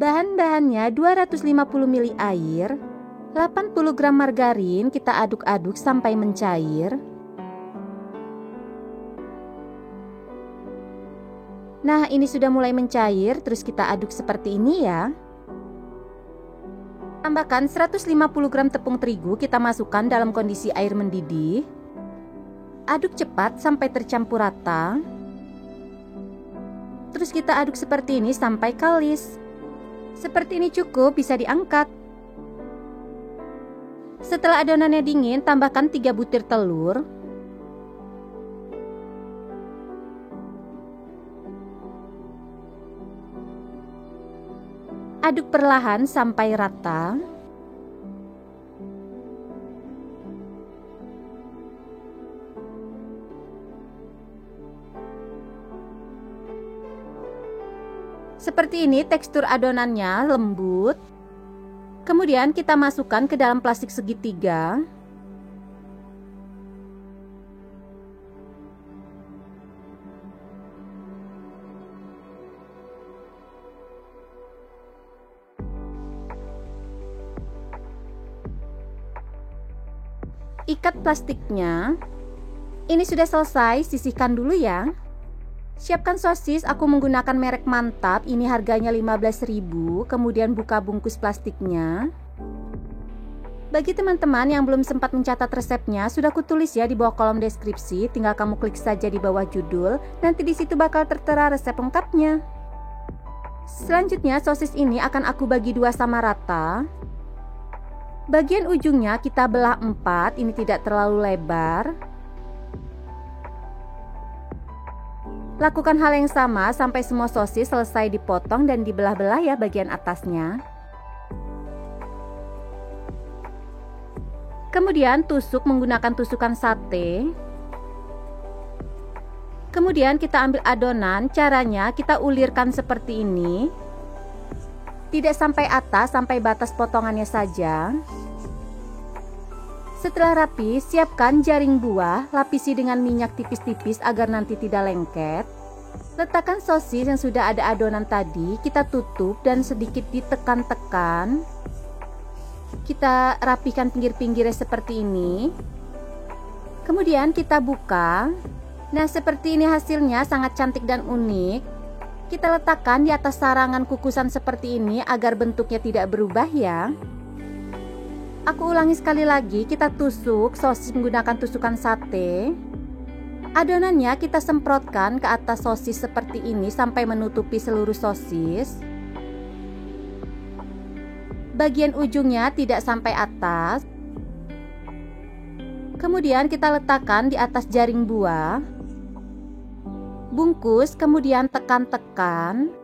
Bahan-bahannya 250 ml air, 80 gram margarin, kita aduk-aduk sampai mencair. Nah, ini sudah mulai mencair, terus kita aduk seperti ini ya. Tambahkan 150 gram tepung terigu, kita masukkan dalam kondisi air mendidih. Aduk cepat sampai tercampur rata. Terus kita aduk seperti ini sampai kalis. Seperti ini cukup, bisa diangkat. Setelah adonannya dingin, tambahkan 3 butir telur. Aduk perlahan sampai rata. Seperti ini tekstur adonannya, lembut. Kemudian kita masukkan ke dalam plastik segitiga. Ikat plastiknya. Ini sudah selesai, sisihkan dulu ya. Siapkan sosis, aku menggunakan merek Mantap, ini harganya 15.000, kemudian buka bungkus plastiknya. Bagi teman-teman yang belum sempat mencatat resepnya, sudah kutulis ya di bawah kolom deskripsi, tinggal kamu klik saja di bawah judul, nanti di situ bakal tertera resep lengkapnya. Selanjutnya sosis ini akan aku bagi 2 sama rata. Bagian ujungnya kita belah 4, ini tidak terlalu lebar. Lakukan hal yang sama sampai semua sosis selesai dipotong dan dibelah-belah ya bagian atasnya. Kemudian tusuk menggunakan tusukan sate. Kemudian kita ambil adonan, caranya kita ulirkan seperti ini. Tidak sampai atas, sampai batas potongannya saja. Setelah rapi, siapkan jaring buah, lapisi dengan minyak tipis-tipis agar nanti tidak lengket. Letakkan sosis yang sudah ada adonan tadi, kita tutup dan sedikit ditekan-tekan. Kita rapikan pinggir-pinggirnya seperti ini. Kemudian kita buka. Nah, seperti ini hasilnya, sangat cantik dan unik. Kita letakkan di atas sarangan kukusan seperti ini agar bentuknya tidak berubah ya. Aku ulangi sekali lagi, kita tusuk sosis menggunakan tusukan sate. Adonannya kita semprotkan ke atas sosis seperti ini sampai menutupi seluruh sosis. Bagian ujungnya tidak sampai atas. Kemudian kita letakkan di atas jaring buah. Bungkus, kemudian tekan-tekan.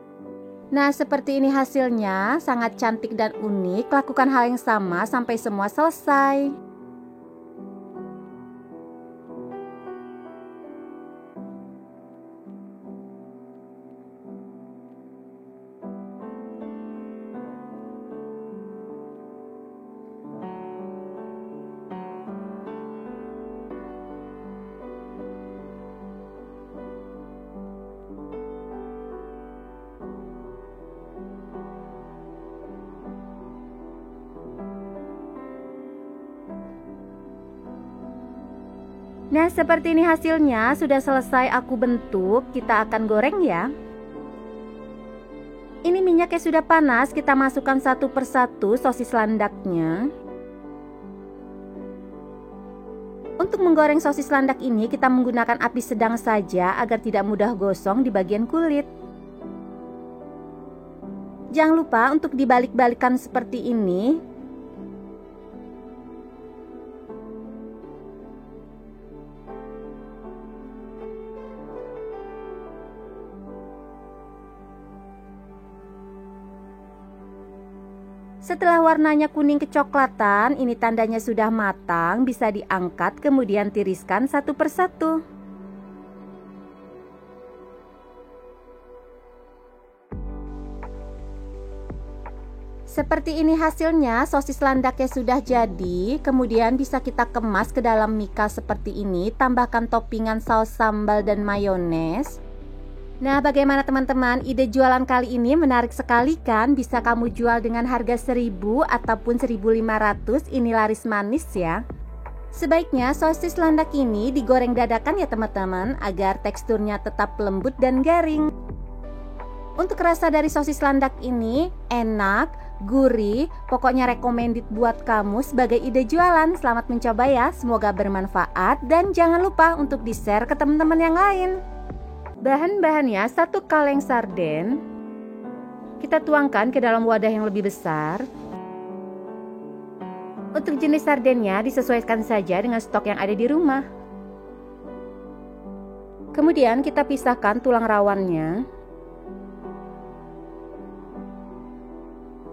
Nah, seperti ini hasilnya, sangat cantik dan unik. Lakukan hal yang sama sampai semua selesai. Nah, seperti ini hasilnya, sudah selesai aku bentuk, kita akan goreng ya. Ini minyaknya sudah panas, kita masukkan satu persatu sosis landaknya. Untuk menggoreng sosis landak ini, kita menggunakan api sedang saja agar tidak mudah gosong di bagian kulit. Jangan lupa untuk dibalik-balikan seperti ini. Setelah warnanya kuning kecoklatan, ini tandanya sudah matang, bisa diangkat kemudian tiriskan satu persatu. Seperti ini hasilnya, sosis landaknya sudah jadi, kemudian bisa kita kemas ke dalam mika seperti ini, tambahkan toppingan saus sambal dan mayones. Nah, bagaimana teman-teman? Ide jualan kali ini menarik sekali kan? Bisa kamu jual dengan harga 1.000 ataupun 1.500. Ini laris manis ya. Sebaiknya sosis landak ini digoreng dadakan ya teman-teman, agar teksturnya tetap lembut dan garing. Untuk rasa dari sosis landak ini enak, gurih, pokoknya recommended buat kamu sebagai ide jualan. Selamat mencoba ya, semoga bermanfaat dan jangan lupa untuk di-share ke teman-teman yang lain. Bahan-bahannya 1 kaleng sarden. Kita tuangkan ke dalam wadah yang lebih besar. Untuk jenis sardennya disesuaikan saja dengan stok yang ada di rumah. Kemudian kita pisahkan tulang rawannya.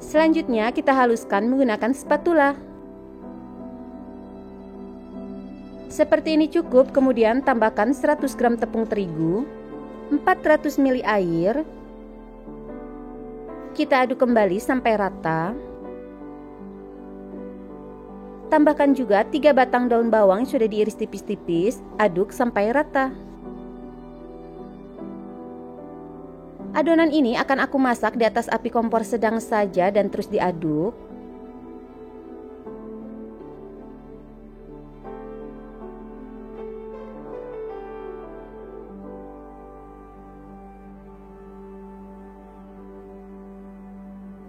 Selanjutnya kita haluskan menggunakan spatula. Seperti ini cukup, kemudian tambahkan 100 gram tepung terigu, 400 ml air. Kita aduk kembali sampai rata. Tambahkan juga 3 batang daun bawang yang sudah diiris tipis-tipis, aduk sampai rata. Adonan ini akan aku masak di atas api kompor sedang saja dan terus diaduk.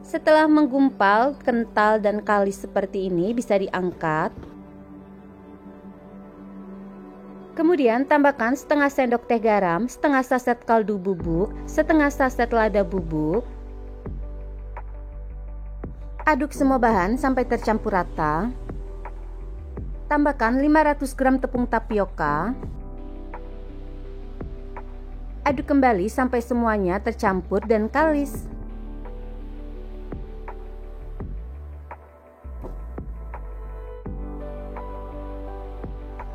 Setelah menggumpal, kental dan kalis seperti ini bisa diangkat. Kemudian tambahkan setengah sendok teh garam, setengah saset kaldu bubuk, setengah saset lada bubuk. Aduk semua bahan sampai tercampur rata. Tambahkan 500 gram tepung tapioka. Aduk kembali sampai semuanya tercampur dan kalis.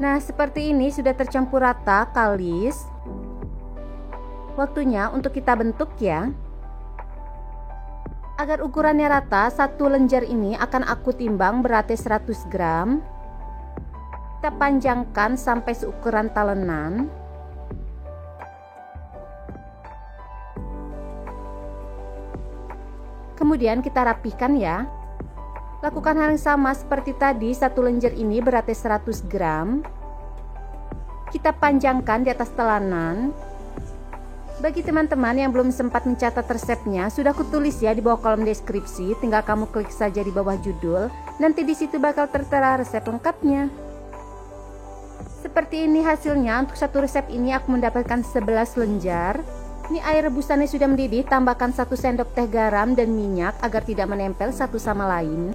Nah, seperti ini sudah tercampur rata, kalis. Waktunya untuk kita bentuk ya. Agar ukurannya rata, 1 lenjer ini akan aku timbang beratnya 100 gram. Kita panjangkan sampai seukuran talenan. Kemudian kita rapihkan ya. Lakukan hal yang sama seperti tadi, 1 lenjer ini beratnya 100 gram. Kita panjangkan di atas telanan. Bagi teman-teman yang belum sempat mencatat resepnya, sudah kutulis ya di bawah kolom deskripsi, tinggal kamu klik saja di bawah judul. Nanti di situ bakal tertera resep lengkapnya. Seperti ini hasilnya. Untuk 1 resep ini aku mendapatkan 11 lenjar. Ini air rebusannya sudah mendidih, tambahkan 1 sendok teh garam dan minyak agar tidak menempel satu sama lain.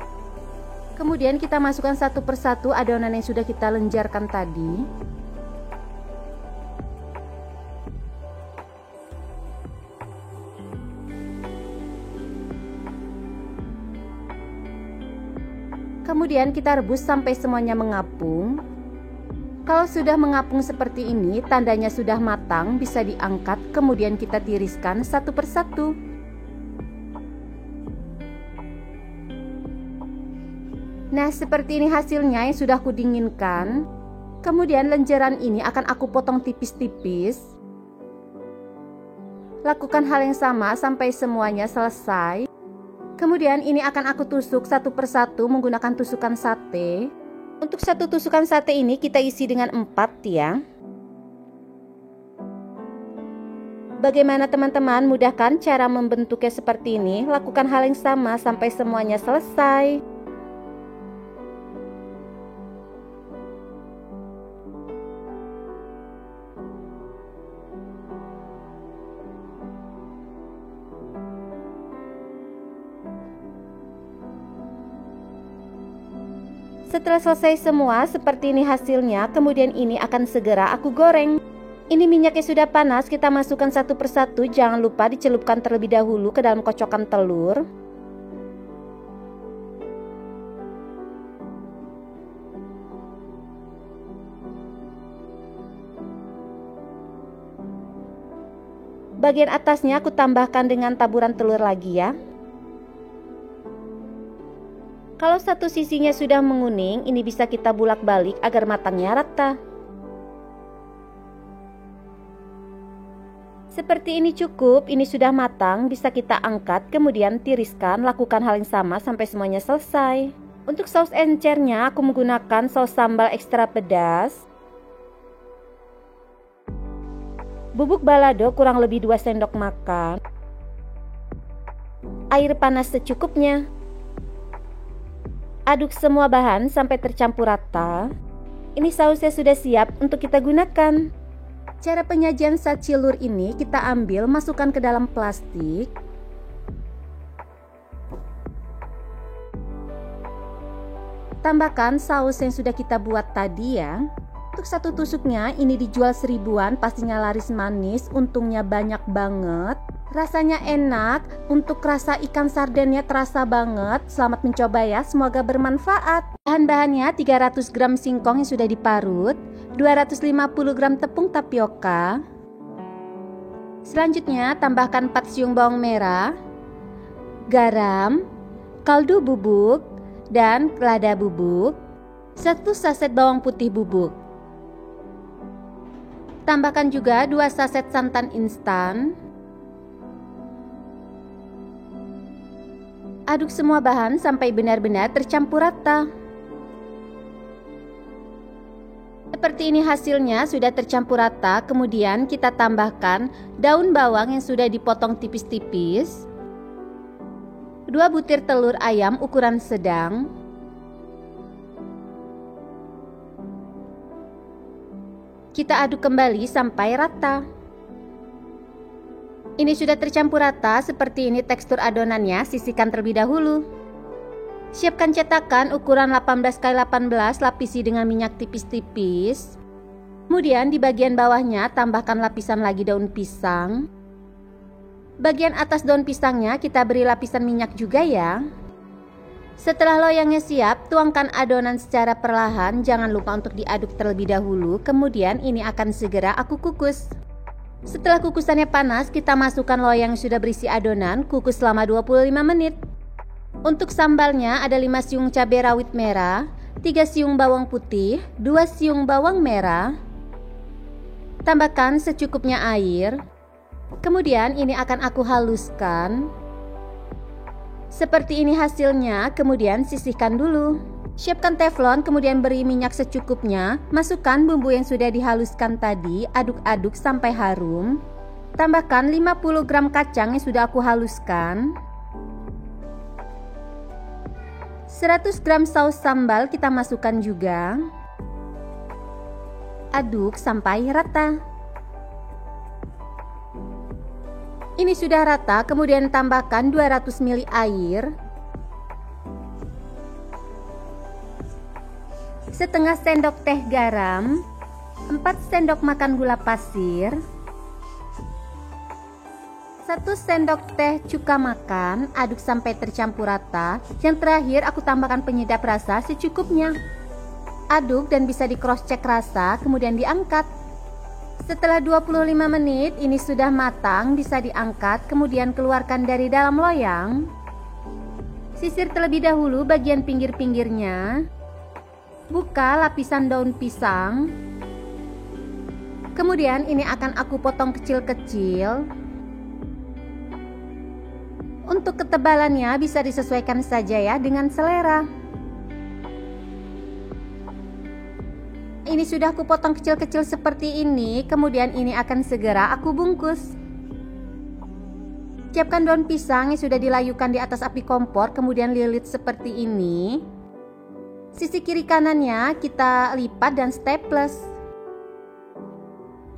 Kemudian kita masukkan satu persatu adonan yang sudah kita lenjarkan tadi. Kemudian kita rebus sampai semuanya mengapung. Kalau sudah mengapung seperti ini, tandanya sudah matang, bisa diangkat, kemudian kita tiriskan satu persatu. Nah, seperti ini hasilnya yang sudah kudinginkan. Kemudian lenjeran ini akan aku potong tipis-tipis. Lakukan hal yang sama sampai semuanya selesai. Kemudian ini akan aku tusuk satu persatu menggunakan tusukan sate. Untuk 1 tusukan sate ini kita isi dengan 4 ya. Bagaimana teman-teman? Mudah kan cara membentuknya seperti ini? Lakukan hal yang sama sampai semuanya selesai. Setelah selesai semua, seperti ini hasilnya. Kemudian ini akan segera aku goreng. Ini minyaknya sudah panas, kita masukkan satu persatu. Jangan lupa dicelupkan terlebih dahulu ke dalam kocokan telur. Bagian atasnya aku tambahkan dengan taburan telur lagi ya. Kalau satu sisinya sudah menguning, ini bisa kita bulak-balik agar matangnya rata. Seperti ini cukup, ini sudah matang, bisa kita angkat, kemudian tiriskan, lakukan hal yang sama sampai semuanya selesai. Untuk saus encernya, aku menggunakan saus sambal ekstra pedas. Bubuk balado kurang lebih 2 sendok makan. Air panas secukupnya. Aduk semua bahan sampai tercampur rata. Ini sausnya sudah siap untuk kita gunakan. Cara penyajian saat cilur ini, kita ambil, masukkan ke dalam plastik. Tambahkan saus yang sudah kita buat tadi ya. Untuk satu tusuknya ini dijual 1000-an, pastinya laris manis, untungnya banyak banget. Rasanya enak, untuk rasa ikan sardennya terasa banget. Selamat mencoba ya, semoga bermanfaat. Bahan-bahannya 300 gram singkong yang sudah diparut, 250 gram tepung tapioka. Selanjutnya tambahkan 4 siung bawang merah, garam, kaldu bubuk, dan lada bubuk, 1 saset bawang putih bubuk. Tambahkan juga 2 saset santan instan. Aduk semua bahan sampai benar-benar tercampur rata. Seperti ini hasilnya, sudah tercampur rata. Kemudian kita tambahkan daun bawang yang sudah dipotong tipis-tipis, 2 butir telur ayam ukuran sedang, kita aduk kembali sampai rata. Ini sudah tercampur rata, seperti ini tekstur adonannya, sisihkan terlebih dahulu. Siapkan cetakan ukuran 18x18, lapisi dengan minyak tipis-tipis. Kemudian di bagian bawahnya tambahkan lapisan lagi daun pisang. Bagian atas daun pisangnya kita beri lapisan minyak juga ya. Setelah loyangnya siap, tuangkan adonan secara perlahan, jangan lupa untuk diaduk terlebih dahulu. Kemudian ini akan segera aku kukus. Setelah kukusannya panas, kita masukkan loyang yang sudah berisi adonan, kukus selama 25 menit. Untuk sambalnya ada 5 siung cabai rawit merah, 3 siung bawang putih, 2 siung bawang merah. Tambahkan secukupnya air. Kemudian ini akan aku haluskan. Seperti ini hasilnya, kemudian sisihkan dulu. Siapkan teflon, kemudian beri minyak secukupnya. Masukkan bumbu yang sudah dihaluskan tadi, aduk-aduk sampai harum. Tambahkan 50 gram kacang yang sudah aku haluskan. 100 gram saus sambal kita masukkan juga. Aduk sampai rata. Ini sudah rata, kemudian tambahkan 200 ml air, setengah sendok teh garam, 4 sendok makan gula pasir, 1 sendok teh cuka makan, aduk sampai tercampur rata. Yang terakhir aku tambahkan penyedap rasa secukupnya. Aduk dan bisa di cross check rasa, kemudian diangkat. Setelah 25 menit ini sudah matang, bisa diangkat, kemudian keluarkan dari dalam loyang. Sisir terlebih dahulu bagian pinggir-pinggirnya. Buka lapisan daun pisang. Kemudian ini akan aku potong kecil-kecil. Untuk ketebalannya bisa disesuaikan saja ya dengan selera. Ini sudah aku potong kecil-kecil seperti ini, kemudian ini akan segera aku bungkus. Siapkan daun pisang yang sudah dilayukan di atas api kompor, kemudian lilit seperti ini. Sisi kiri kanannya kita lipat dan staples.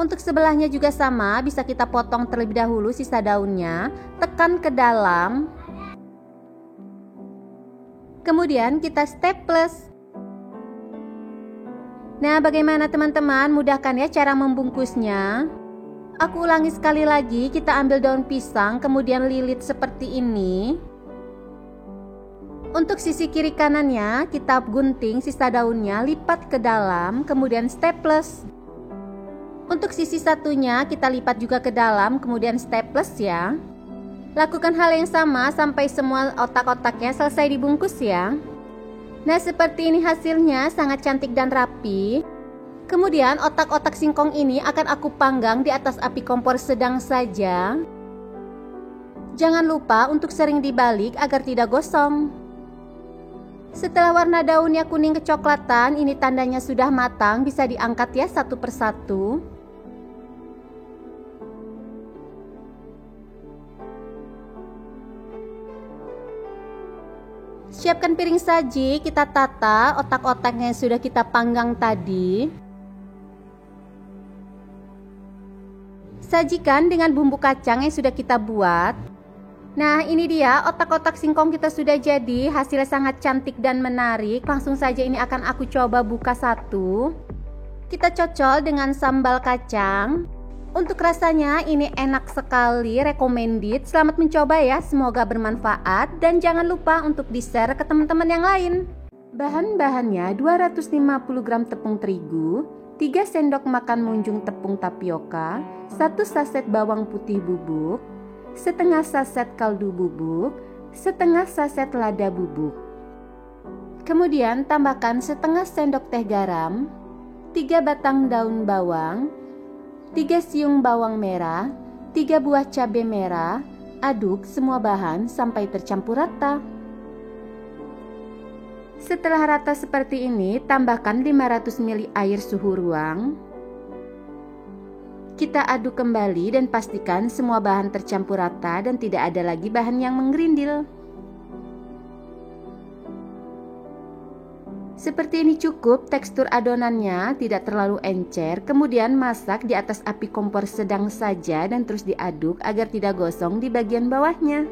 Untuk sebelahnya juga sama, bisa kita potong terlebih dahulu sisa daunnya, tekan ke dalam. Kemudian kita staples. Nah, bagaimana teman-teman? Mudah kan ya cara membungkusnya? Aku ulangi sekali lagi, kita ambil daun pisang, kemudian lilit seperti ini. Untuk sisi kiri kanannya, kita gunting sisa daunnya, lipat ke dalam, kemudian staples. Untuk sisi satunya, kita lipat juga ke dalam, kemudian staples ya. Lakukan hal yang sama sampai semua otak-otaknya selesai dibungkus ya. Nah, seperti ini hasilnya, sangat cantik dan rapi. Kemudian otak-otak singkong ini akan aku panggang di atas api kompor sedang saja. Jangan lupa untuk sering dibalik agar tidak gosong. Setelah warna daunnya kuning kecoklatan, ini tandanya sudah matang, bisa diangkat ya satu persatu. Siapkan piring saji, kita tata otak-otaknya yang sudah kita panggang tadi. Sajikan dengan bumbu kacang yang sudah kita buat. Nah, ini dia otak-otak singkong kita sudah jadi. Hasilnya sangat cantik dan menarik. Langsung saja ini akan aku coba buka satu. Kita cocol dengan sambal kacang. Untuk rasanya ini enak sekali, recommended. Selamat mencoba ya, semoga bermanfaat. Dan jangan lupa untuk di-share ke teman-teman yang lain. Bahan-bahannya 250 gram tepung terigu, 3 sendok makan munjung tepung tapioka, 1 saset bawang putih bubuk, setengah saset kaldu bubuk, setengah saset lada bubuk. Kemudian tambahkan setengah sendok teh garam, 3 batang daun bawang, 3 siung bawang merah, 3 buah cabai merah. Aduk semua bahan sampai tercampur rata. Setelah rata seperti ini, tambahkan 500 ml air suhu ruang. Kita aduk kembali dan pastikan semua bahan tercampur rata dan tidak ada lagi bahan yang menggerindil. Seperti ini cukup tekstur adonannya, tidak terlalu encer. Kemudian masak di atas api kompor sedang saja dan terus diaduk agar tidak gosong di bagian bawahnya.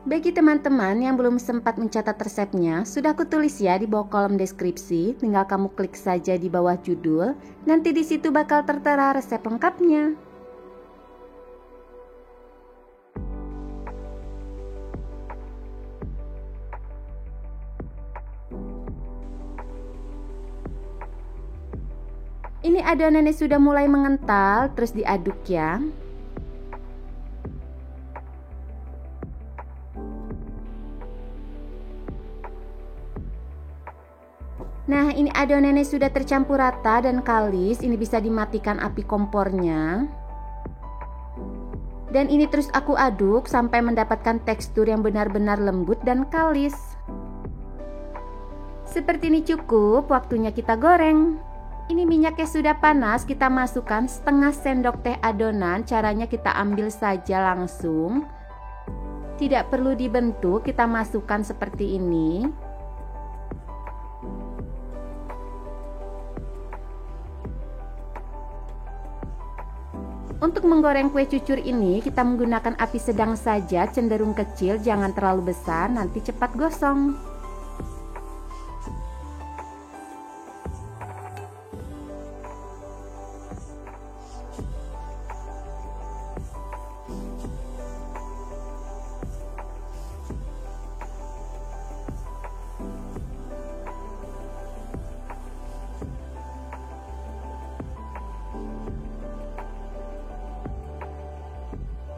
Bagi teman-teman yang belum sempat mencatat resepnya, sudah aku tulis ya di bawah kolom deskripsi. Tinggal kamu klik saja di bawah judul, nanti di situ bakal tertera resep lengkapnya. Ini adonannya sudah mulai mengental, terus diaduk ya. Nah, ini adonannya sudah tercampur rata dan kalis. Ini bisa dimatikan api kompornya. Dan ini terus aku aduk sampai mendapatkan tekstur yang benar-benar lembut dan kalis. Seperti ini cukup, waktunya kita goreng. Ini minyaknya sudah panas, kita masukkan setengah sendok teh adonan. Caranya kita ambil saja langsung. Tidak perlu dibentuk, kita masukkan seperti ini. Untuk menggoreng kue cucur ini, kita menggunakan api sedang saja, cenderung kecil, jangan terlalu besar, nanti cepat gosong.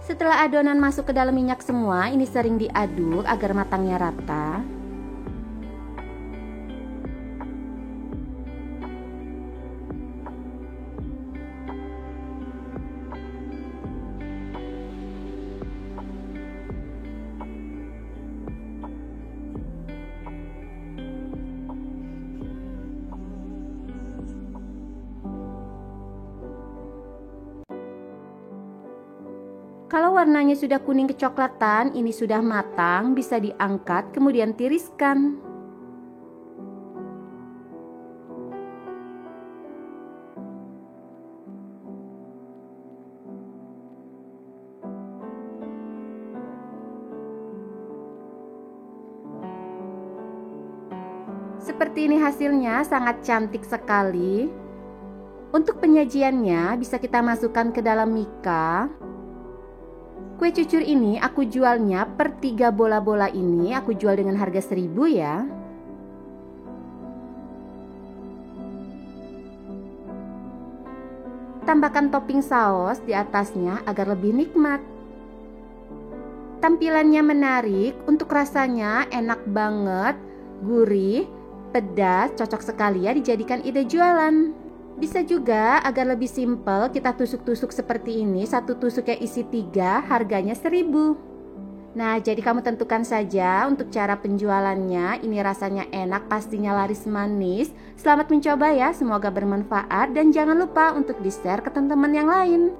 Setelah adonan masuk ke dalam minyak semua, ini sering diaduk agar matangnya rata. Kalau warnanya sudah kuning kecoklatan, ini sudah matang, bisa diangkat, kemudian tiriskan. Seperti ini hasilnya, sangat cantik sekali. Untuk penyajiannya bisa kita masukkan ke dalam mika. Kue cucur ini aku jualnya per 3 bola-bola ini, aku jual dengan harga 1.000 ya. Tambahkan topping saus di atasnya agar lebih nikmat. Tampilannya menarik. Untuk Untuk rasanya enak banget, gurih, pedas, cocok sekali ya dijadikan ide jualan. Bisa juga agar lebih simpel kita tusuk-tusuk seperti ini. Satu tusuk yang isi 3, harganya 1.000. Nah, jadi kamu tentukan saja untuk cara penjualannya. Ini rasanya enak, pastinya laris manis. Selamat mencoba ya, semoga bermanfaat. Dan jangan lupa untuk di-share ke teman-teman yang lain.